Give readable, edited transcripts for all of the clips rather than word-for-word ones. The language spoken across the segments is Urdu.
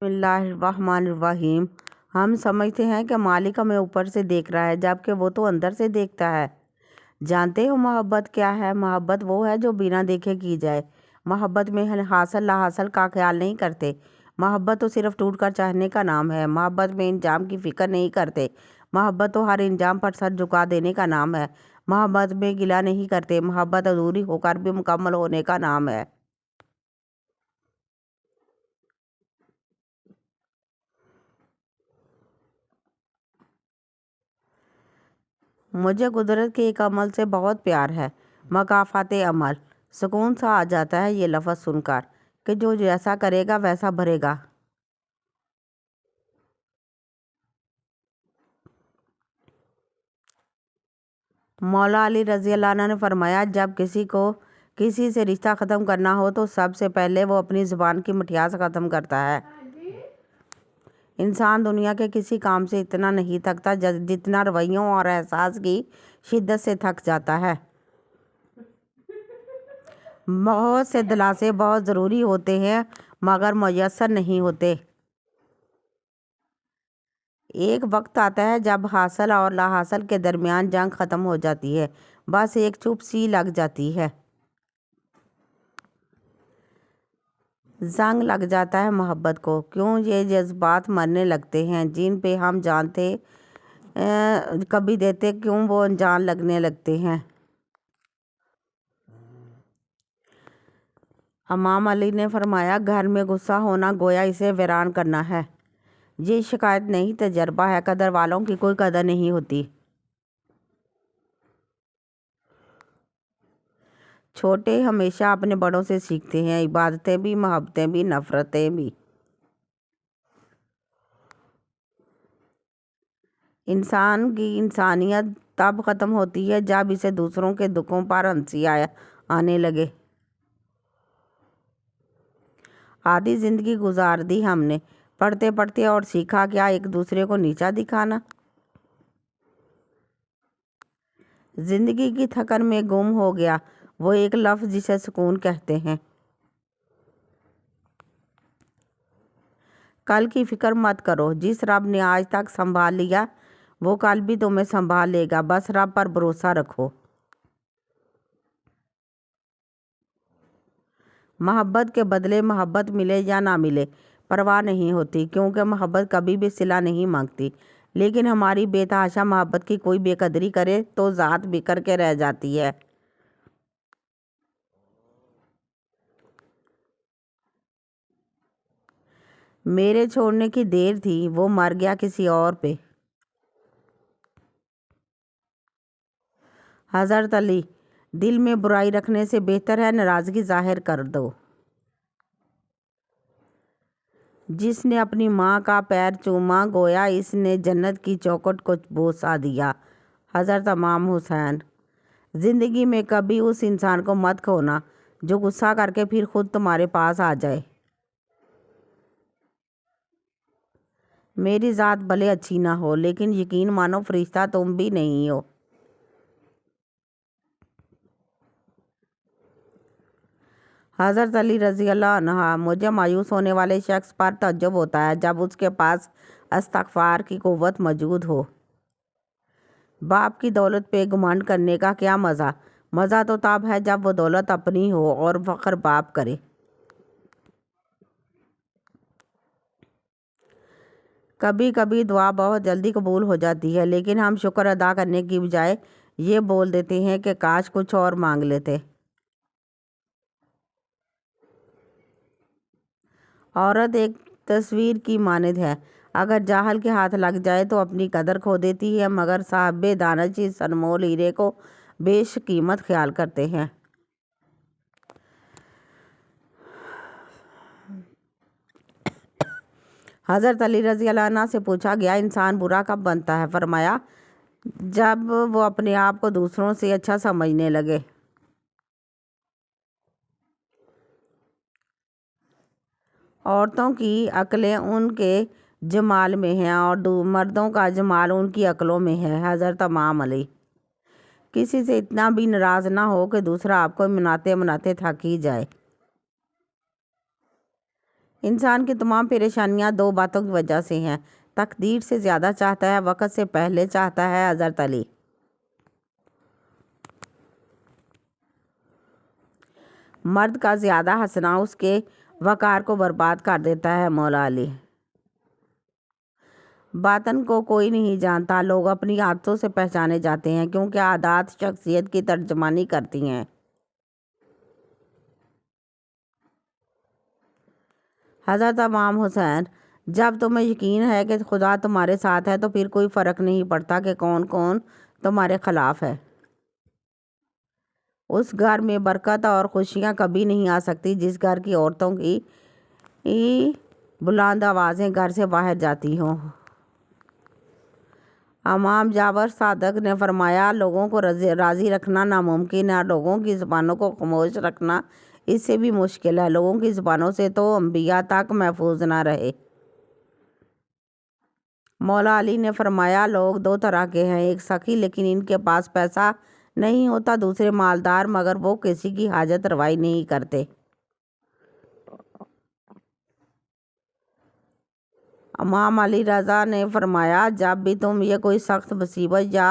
بسم اللہ الرحمن الرحیم۔ ہم سمجھتے ہیں کہ مالک ہمیں اوپر سے دیکھ رہا ہے، جبکہ وہ تو اندر سے دیکھتا ہے۔ جانتے ہو محبت کیا ہے؟ محبت وہ ہے جو بنا دیکھے کی جائے۔ محبت میں حاصل لا حاصل کا خیال نہیں کرتے۔ محبت تو صرف ٹوٹ کر چاہنے کا نام ہے۔ محبت میں انجام کی فکر نہیں کرتے۔ محبت تو ہر انجام پر سر جھکا دینے کا نام ہے۔ محبت میں گلہ نہیں کرتے۔ محبت ادھوری ہو کر بھی مکمل ہونے کا نام ہے۔ مجھے قدرت کے ایک عمل سے بہت پیار ہے، مکافات عمل۔ سکون سا آ جاتا ہے یہ لفظ سن کر کہ جو جیسا کرے گا ویسا بھرے گا۔ مولا علی رضی اللہ عنہ نے فرمایا، جب کسی کو کسی سے رشتہ ختم کرنا ہو تو سب سے پہلے وہ اپنی زبان کی مٹھاس ختم کرتا ہے۔ انسان دنیا کے کسی کام سے اتنا نہیں تھکتا جتنا رویوں اور احساس کی شدت سے تھک جاتا ہے۔ بہت سے دلاسے بہت ضروری ہوتے ہیں مگر میسر نہیں ہوتے۔ ایک وقت آتا ہے جب حاصل اور لا حاصل کے درمیان جنگ ختم ہو جاتی ہے، بس ایک چپ سی لگ جاتی ہے۔ زنگ لگ جاتا ہے محبت کو۔ کیوں یہ جذبات مرنے لگتے ہیں جن پہ ہم جانتے کبھی دیتے، کیوں وہ انجان لگنے لگتے ہیں۔ امام علی نے فرمایا، گھر میں غصہ ہونا گویا اسے ویران کرنا ہے۔ یہ شکایت نہیں، تجربہ ہے۔ قدر والوں کی کوئی قدر نہیں ہوتی۔ چھوٹے ہمیشہ اپنے بڑوں سے سیکھتے ہیں، عبادتیں بھی، محبتیں بھی، نفرتیں بھی۔ انسان کی انسانیت تب ختم ہوتی ہے جب اسے دوسروں کے دکھوں پر ہنسی آنے لگے۔ آدھی زندگی گزار دی ہم نے پڑھتے پڑھتے، اور سیکھا کیا؟ ایک دوسرے کو نیچا دکھانا۔ زندگی کی تھکن میں گم ہو گیا وہ ایک لفظ جسے سکون کہتے ہیں۔ کل کی فکر مت کرو۔ جس رب نے آج تک سنبھال لیا وہ کل بھی تمہیں سنبھال لے گا، بس رب پر بھروسہ رکھو۔ محبت کے بدلے محبت ملے یا نہ ملے پرواہ نہیں ہوتی، کیونکہ محبت کبھی بھی صلہ نہیں مانگتی۔ لیکن ہماری بے تحاشا محبت کی کوئی بے قدری کرے تو ذات بکھر کے رہ جاتی ہے۔ میرے چھوڑنے کی دیر تھی، وہ مر گیا کسی اور پہ۔ حضرت علی، دل میں برائی رکھنے سے بہتر ہے ناراضگی ظاہر کر دو۔ جس نے اپنی ماں کا پیر چوما گویا اس نے جنت کی چوکھٹ کو بوسہ دیا۔ حضرت امام حسین۔ زندگی میں کبھی اس انسان کو مت کھونا جو غصہ کر کے پھر خود تمہارے پاس آ جائے۔ میری ذات بھلے اچھی نہ ہو لیکن یقین مانو فرشتہ تم بھی نہیں ہو۔ حضرت علی رضی اللہ عنہ۔ مجھے مایوس ہونے والے شخص پر تعجب ہوتا ہے جب اس کے پاس استغفار کی قوت موجود ہو۔ باپ کی دولت پہ گھمنڈ کرنے کا کیا مزہ؟ مزہ تو تب ہے جب وہ دولت اپنی ہو اور فخر باپ کرے۔ کبھی کبھی دعا بہت جلدی قبول ہو جاتی ہے لیکن ہم شکر ادا کرنے کی بجائے یہ بول دیتے ہیں کہ کاش کچھ اور مانگ لیتے۔ عورت ایک تصویر کی مانند ہے، اگر جاہل کے ہاتھ لگ جائے تو اپنی قدر کھو دیتی ہے، مگر صاحب دانش اس انمول ہیرے کو بیش قیمت خیال کرتے ہیں۔ حضرت علی رضی اللہ عنہ سے پوچھا گیا، انسان برا کب بنتا ہے؟ فرمایا، جب وہ اپنے آپ کو دوسروں سے اچھا سمجھنے لگے۔ عورتوں کی عقلیں ان کے جمال میں ہیں اور مردوں کا جمال ان کی عقلوں میں ہے۔ حضرت امام علی۔ کسی سے اتنا بھی ناراض نہ ہو کہ دوسرا آپ کو مناتے مناتے تھک ہی جائے۔ انسان کی تمام پریشانیاں دو باتوں کی وجہ سے ہیں: تقدیر سے زیادہ چاہتا ہے، وقت سے پہلے چاہتا ہے۔ حضرت علی۔ مرد کا زیادہ ہنسنا اس کے وقار کو برباد کر دیتا ہے۔ مولا علی۔ باطن کو کوئی نہیں جانتا، لوگ اپنی عادتوں سے پہچانے جاتے ہیں، کیونکہ عادات شخصیت کی ترجمانی کرتی ہیں۔ حضرت امام حسین۔ جب تمہیں یقین ہے کہ خدا تمہارے ساتھ ہے تو پھر کوئی فرق نہیں پڑتا کہ کون کون تمہارے خلاف ہے۔ اس گھر میں برکت اور خوشیاں کبھی نہیں آ سکتی جس گھر کی عورتوں کی بلند آوازیں گھر سے باہر جاتی ہوں۔ امام جعفر صادق نے فرمایا، لوگوں کو راضی رکھنا ناممکن ہے اور لوگوں کی زبانوں کو خاموش رکھنا اس سے بھی مشکل ہے۔ لوگوں کی زبانوں سے تو انبیاء تک محفوظ نہ رہے۔ مولا علی نے فرمایا، لوگ دو طرح کے ہیں: ایک سخی لیکن ان کے پاس پیسہ نہیں ہوتا، دوسرے مالدار مگر وہ کسی کی حاجت روائی نہیں کرتے۔ امام علی رضا نے فرمایا، جب بھی تم یہ کوئی سخت مصیبت یا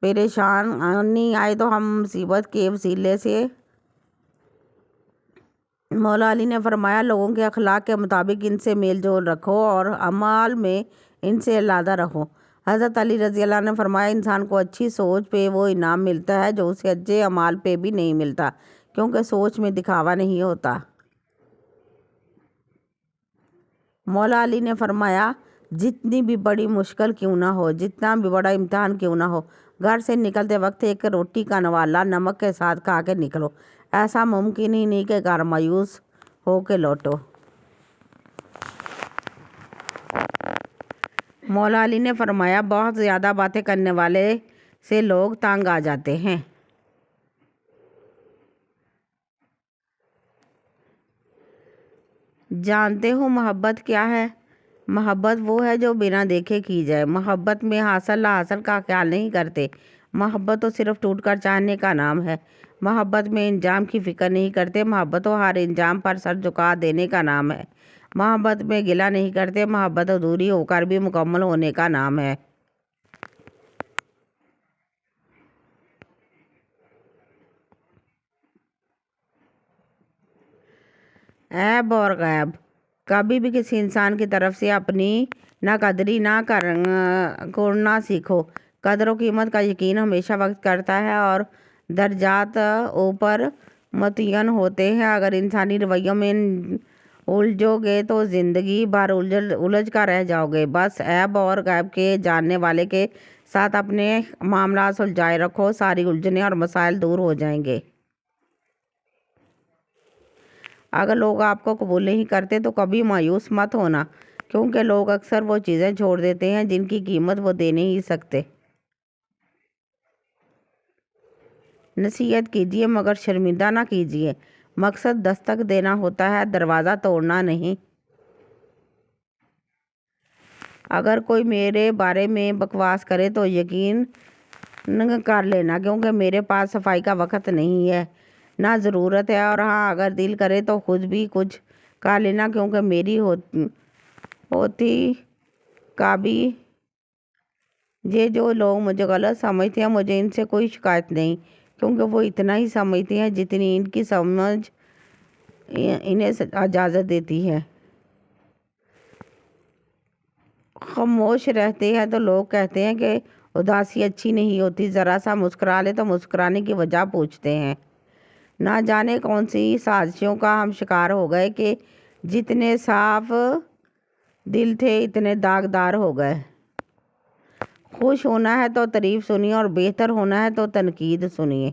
پریشانی آئے تو ہم مصیبت کے وسیلے سے مولا علی نے فرمایا، لوگوں کے اخلاق کے مطابق ان سے میل جول رکھو اور اعمال میں ان سے علیحدہ رہو۔ حضرت علی رضی اللہ عنہ نے فرمایا، انسان کو اچھی سوچ پہ وہ انعام ملتا ہے جو اسے اچھے اعمال پہ بھی نہیں ملتا، کیونکہ سوچ میں دکھاوا نہیں ہوتا۔ مولا علی نے فرمایا، جتنی بھی بڑی مشکل کیوں نہ ہو، جتنا بھی بڑا امتحان کیوں نہ ہو، گھر سے نکلتے وقت ایک روٹی کا نوالا نمک کے ساتھ کھا کے نکلو۔ ایسا ممکن ہی نہیں کہ گھر مایوس ہو کے لوٹو۔ مولا علی نے فرمایا، بہت زیادہ باتیں کرنے والے سے لوگ تنگ آ جاتے ہیں۔ جانتے ہو محبت کیا ہے؟ محبت وہ ہے جو بنا دیکھے کی جائے۔ محبت میں حاصل لا حاصل کا خیال نہیں کرتے۔ محبت تو صرف ٹوٹ کر چاہنے کا نام ہے۔ محبت میں انجام کی فکر نہیں کرتے۔ محبت تو ہر انجام پر سر جھکا دینے کا نام ہے۔ محبت میں گلہ نہیں کرتے۔ محبت ادھوری ہو کر بھی مکمل ہونے کا نام ہے۔ عیب اور غیب۔ کبھی بھی کسی انسان کی طرف سے اپنی ناقدری نہ کرنا سیکھو۔ قدر و قیمت کا یقین ہمیشہ وقت کرتا ہے اور درجات اوپر متعین ہوتے ہیں۔ اگر انسانی رویوں میں الجھو گے تو زندگی بھر الجھ کر رہ جاؤ گے۔ بس عیب اور غیب کے جاننے والے کے ساتھ اپنے معاملات سلجھائے رکھو، ساری الجھنیں اور مسائل دور ہو جائیں گے۔ اگر لوگ آپ کو قبول نہیں کرتے تو کبھی مایوس مت ہونا، کیونکہ لوگ اکثر وہ چیزیں چھوڑ دیتے ہیں جن کی قیمت وہ دے نہیں سکتے۔ نصیحت کیجیے مگر شرمندہ نہ کیجیے۔ مقصد دستک دینا ہوتا ہے، دروازہ توڑنا نہیں۔ اگر کوئی میرے بارے میں بکواس کرے تو یقین کر لینا، کیونکہ میرے پاس صفائی کا وقت نہیں ہے، نہ ضرورت ہے، اور ہاں اگر دل کرے تو خود بھی کچھ کر لینا، کیونکہ میری ہوتی کا بھی یہ جو لوگ مجھے غلط سمجھتے ہیں، مجھے ان سے کوئی شکایت نہیں، کیونکہ وہ اتنا ہی سمجھتے ہیں جتنی ان کی سمجھ انہیں اجازت دیتی ہے۔ خاموش رہتے ہیں تو لوگ کہتے ہیں کہ اداسی اچھی نہیں ہوتی، ذرا سا مسکرا لے تو مسکرانے کی وجہ پوچھتے ہیں۔ نہ جانے کون سی سازشوں کا ہم شکار ہو گئے کہ جتنے صاف دل تھے اتنے داغدار ہو گئے۔ خوش ہونا ہے تو تعریف سنیے اور بہتر ہونا ہے تو تنقید سنیے۔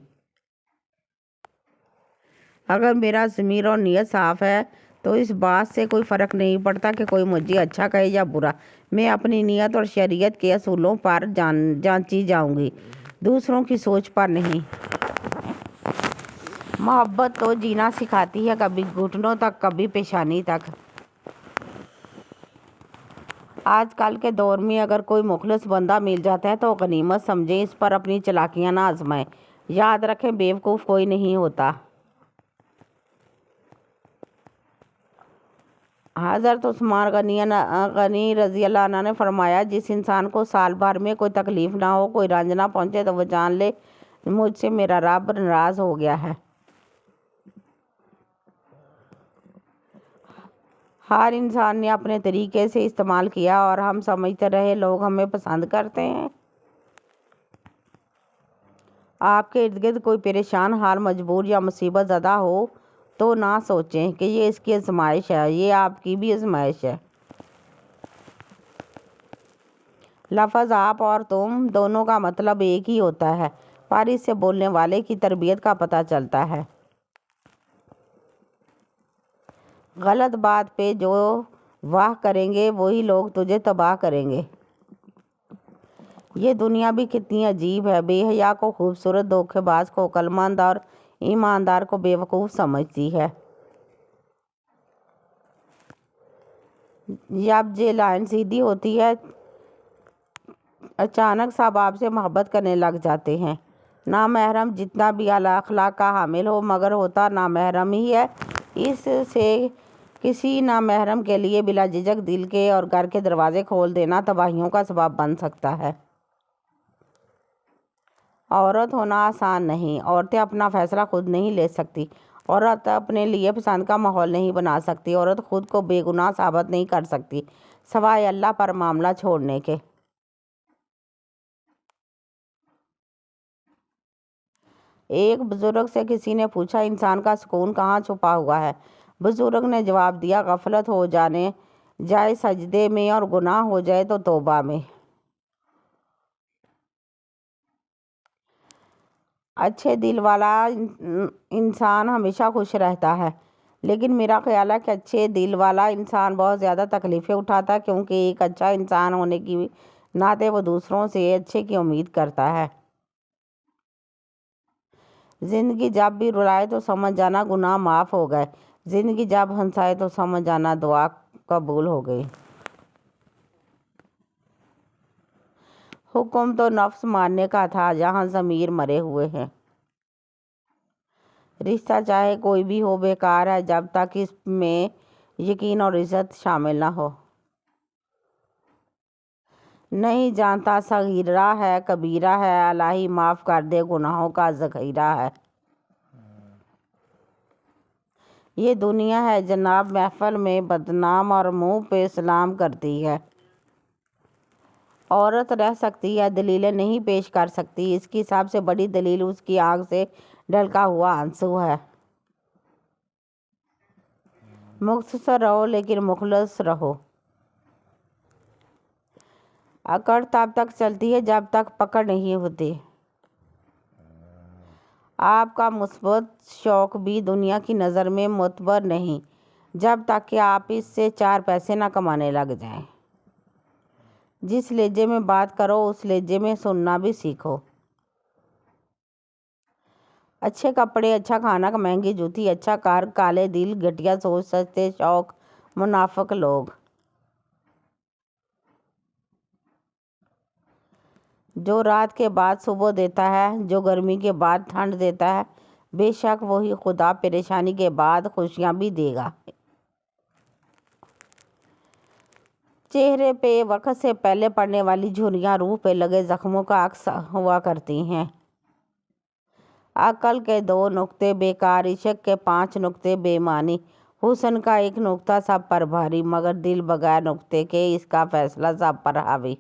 اگر میرا ضمیر اور نیت صاف ہے تو اس بات سے کوئی فرق نہیں پڑتا کہ کوئی مجھے اچھا کہے یا برا۔ میں اپنی نیت اور شریعت کے اصولوں پر جانچی جاؤں گی، دوسروں کی سوچ پر نہیں۔ محبت تو جینا سکھاتی ہے، کبھی گھٹنوں تک، کبھی پیشانی تک۔ آج کل کے دور میں اگر کوئی مخلص بندہ مل جاتا ہے تو غنیمت سمجھیں، اس پر اپنی چالاکیاں نہ آزمائیں۔ یاد رکھیں، بیوقوف کوئی نہیں ہوتا۔ حضرت عثمان غنی رضی اللہ عنہ نے فرمایا، جس انسان کو سال بھر میں کوئی تکلیف نہ ہو، کوئی رنج نہ پہنچے، تو وہ جان لے مجھ سے میرا رب ناراض ہو گیا ہے۔ ہر انسان نے اپنے طریقے سے استعمال کیا اور ہم سمجھتے رہے لوگ ہمیں پسند کرتے ہیں۔ آپ کے ارد گرد کوئی پریشان حال، مجبور یا مصیبت زدہ ہو تو نہ سوچیں کہ یہ اس کی آزمائش ہے، یہ آپ کی بھی آزمائش ہے۔ لفظ آپ اور تم دونوں کا مطلب ایک ہی ہوتا ہے، پر اس سے بولنے والے کی تربیت کا پتہ چلتا ہے۔ غلط بات پہ جو واہ کریں گے وہی لوگ تجھے تباہ کریں گے۔ یہ دنیا بھی کتنی عجیب ہے، بے حیا کو خوبصورت، دھوکے باز کو عقلمند اور ایماندار کو بیوقوف سمجھتی ہے۔ جب یہ لائن سیدھی ہوتی ہے، اچانک سب آپ سے محبت کرنے لگ جاتے ہیں۔ نامحرم جتنا بھی اعلیٰ اخلاق کا حامل ہو مگر ہوتا نامحرم ہی ہے، اس سے کسی نامحرم کے لیے بلا جھجک دل کے اور گھر کے دروازے کھول دینا تباہیوں کا سبب بن سکتا ہے۔ عورت ہونا آسان نہیں، عورتیں اپنا فیصلہ خود نہیں لے سکتی، عورت اپنے لیے پسند کا ماحول نہیں بنا سکتی، عورت خود کو بے گناہ ثابت نہیں کر سکتی سوائے اللہ پر معاملہ چھوڑنے کے۔ ایک بزرگ سے کسی نے پوچھا، انسان کا سکون کہاں چھپا ہوا ہے؟ بزرگ نے جواب دیا، غفلت ہو جائے سجدے میں اور گناہ ہو جائے تو توبہ میں۔ اچھے دل والا انسان ہمیشہ خوش رہتا ہے، لیکن میرا خیال ہے کہ اچھے دل والا انسان بہت زیادہ تکلیفیں اٹھاتا ہے، کیونکہ ایک اچھا انسان ہونے کی ناطے وہ دوسروں سے اچھے کی امید کرتا ہے۔ زندگی جب بھی رلائے تو سمجھ جانا گناہ معاف ہو گئے، زندگی جب ہنسائے تو سمجھ جانا دعا قبول ہو گئی۔ حکم تو نفس مارنے کا تھا، یہاں ضمیر مرے ہوئے ہیں۔ رشتہ چاہے کوئی بھی ہو بیکار ہے جب تک اس میں یقین اور عزت شامل نہ ہو۔ نہیں جانتا صغیرہ ہے کبیرہ ہے، الہی معاف کر دے گناہوں کا ذخیرہ ہے۔ یہ دنیا ہے جناب محفل میں بدنام اور منہ پہ سلام کرتی ہے۔ عورت رہ سکتی ہے، دلیلیں نہیں پیش کر سکتی، اس کی سب سے بڑی دلیل اس کی آنکھ سے ڈھلکا ہوا آنسو ہے۔ مختصر رہو لیکن مخلص رہو۔ اکڑ تب تک چلتی ہے جب تک پکڑ نہیں ہوتی۔ آپ کا مثبت شوق بھی دنیا کی نظر میں معتبر نہیں جب تک کہ آپ اس سے 4 پیسے نہ کمانے لگ جائیں۔ جس لہجے میں بات کرو اس لہجے میں سننا بھی سیکھو۔ اچھے کپڑے، اچھا کھانا، مہنگی جوتی، اچھا گھر، کالے دل، گھٹیا سوچ، سستے شوق، منافق لوگ۔ جو رات کے بعد صبح دیتا ہے، جو گرمی کے بعد ٹھنڈ دیتا ہے، بے شک وہی خدا پریشانی کے بعد خوشیاں بھی دے گا۔ چہرے پہ وقت سے پہلے پڑنے والی جھریاں روح پہ لگے زخموں کا عکس ہوا کرتی ہیں۔ عقل کے 2 نقطے بیکار، عشق کے 5 نقطے بے معنی، حسن کا 1 نقطہ سب پر بھاری، مگر دل بغیر نقطے کے اس کا فیصلہ سب پر حاوی۔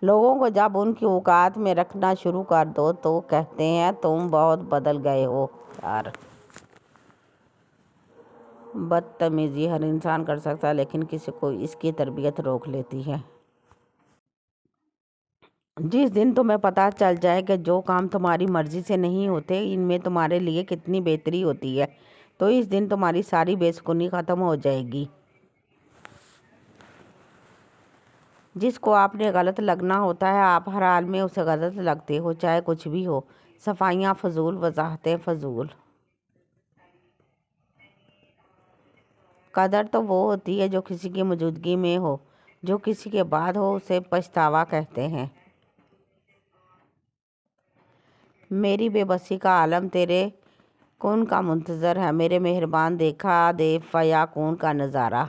لوگوں کو جب ان کی اوقات میں رکھنا شروع کر دو تو کہتے ہیں تم بہت بدل گئے ہو یار۔ بدتمیزی ہر انسان کر سکتا ہے، لیکن کسی کو اس کی تربیت روک لیتی ہے۔ جس دن تمہیں پتہ چل جائے کہ جو کام تمہاری مرضی سے نہیں ہوتے ان میں تمہارے لیے کتنی بہتری ہوتی ہے، تو اس دن تمہاری ساری بے سکونی ختم ہو جائے گی۔ جس کو آپ نے غلط لگنا ہوتا ہے آپ ہر حال میں اسے غلط لگتے ہو، چاہے کچھ بھی ہو۔ صفائیاں فضول، وضاحتیں فضول۔ قدر تو وہ ہوتی ہے جو کسی کی موجودگی میں ہو، جو کسی کے بعد ہو اسے پچھتاوا کہتے ہیں۔ میری بے بسی کا عالم تیرے کون کا منتظر ہے میرے مہربان دیکھا دے فیا کون کا نظارہ۔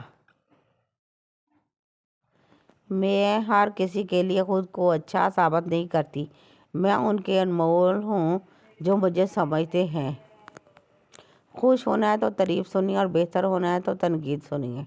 میں ہر کسی کے لیے خود کو اچھا ثابت نہیں کرتی، میں ان کے انمول ہوں جو مجھے سمجھتے ہیں۔ خوش ہونا ہے تو تعریف سنیے اور بہتر ہونا ہے تو تنقید سنیے۔